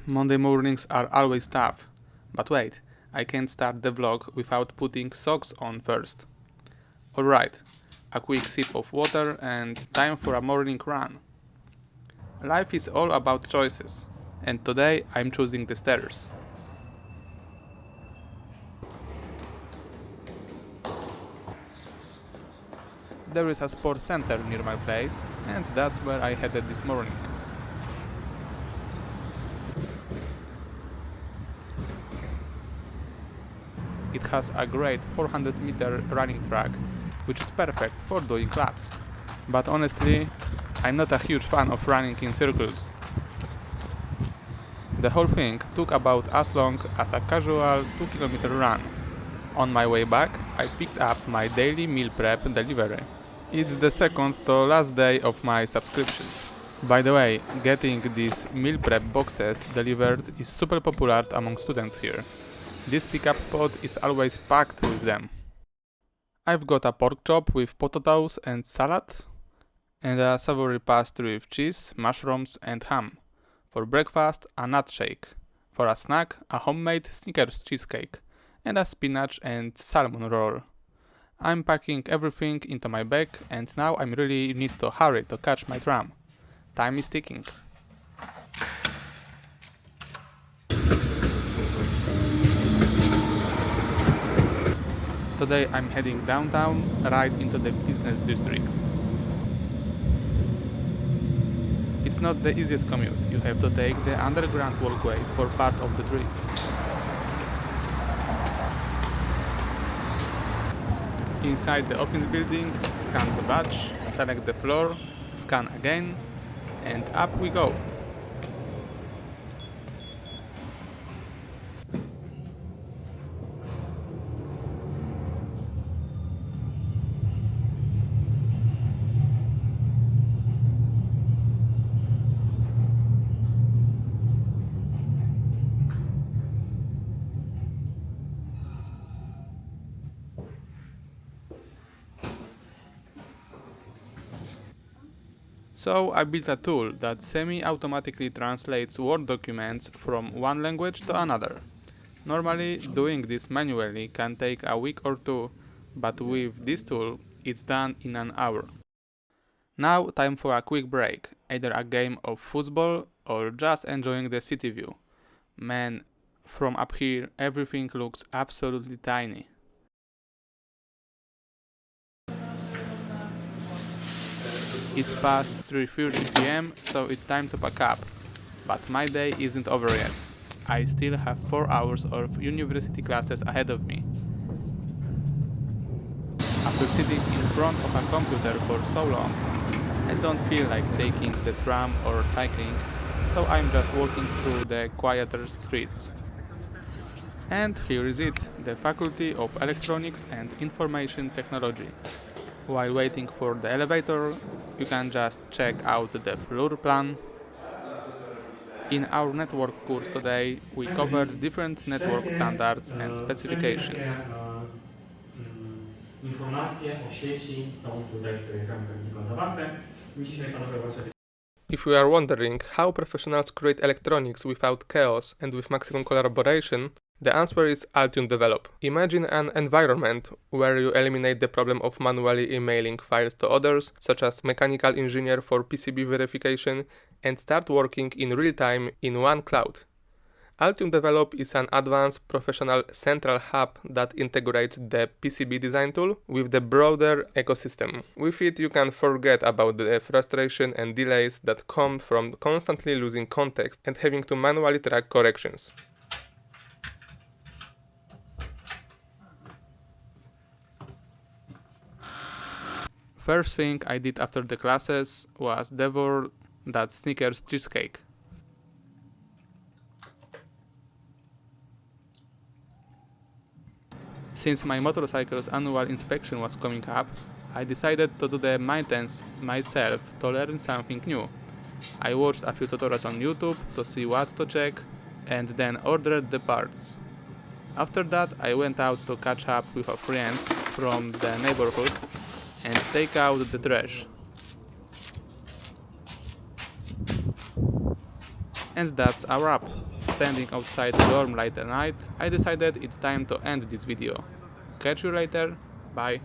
Monday mornings are always tough. But wait, I can't start the vlog without putting socks on first. Alright, a quick sip of water and time for a morning run. Life is all about choices, and today I'm choosing the stairs. There is a sports center near my place, and that's where I headed this morning. It has a great 400-meter running track, which is perfect for doing laps. But honestly, I'm not a huge fan of running in circles. The whole thing took about as long as a casual 2-kilometer run. On my way back, I picked up my daily meal prep delivery. It's the second to last day of my subscription. By the way, getting these meal prep boxes delivered is super popular among students here. This pickup spot is always packed with them. I've got a pork chop with potatoes and salad, and a savory pastry with cheese, mushrooms and ham. For breakfast, a nut shake. For a snack, a homemade Snickers cheesecake, and a spinach and salmon roll. I'm packing everything into my bag, and now I really need to hurry to catch my tram. Time is ticking. Today I'm heading downtown, right into the business district. It's not the easiest commute, you have to take the underground walkway for part of the trip. Inside the office building, scan the badge, select the floor, scan again, and up we go. So I built a tool that semi-automatically translates Word documents from one language to another. Normally, doing this manually can take a week or two, but with this tool, it's done in an hour. Now, time for a quick break, either a game of football or just enjoying the city view. Man, from up here, everything looks absolutely tiny. It's past 3:30 PM, so it's time to pack up. But my day isn't over yet. I still have 4 hours of university classes ahead of me. After sitting in front of a computer for so long, I don't feel like taking the tram or cycling, so I'm just walking through the quieter streets. And here is it, the Faculty of Electronics and Information Technology. While waiting for the elevator, you can just check out the floor plan. In our network course today, we covered different network standards and specifications. Informacje o sieci są tutaj w tych ramkach artykułu zawarte. Dzisiaj panowie właśnie. If you are wondering how professionals create electronics without chaos and with maximum collaboration, the answer is Altium Develop. Imagine an environment where you eliminate the problem of manually emailing files to others, such as mechanical engineer for PCB verification, and start working in real time in one cloud. Altium Develop is an advanced professional central hub that integrates the PCB design tool with the broader ecosystem. With it, you can forget about the frustration and delays that come from constantly losing context and having to manually track corrections. First thing I did after the classes was devour that Snickers cheesecake. Since my motorcycle's annual inspection was coming up, I decided to do the maintenance myself to learn something new. I watched a few tutorials on YouTube to see what to check and then ordered the parts. After that, I went out to catch up with a friend from the neighborhood and take out the trash. And that's a wrap. Standing outside the dorm late at night, I decided it's time to end this video. Catch you later, bye.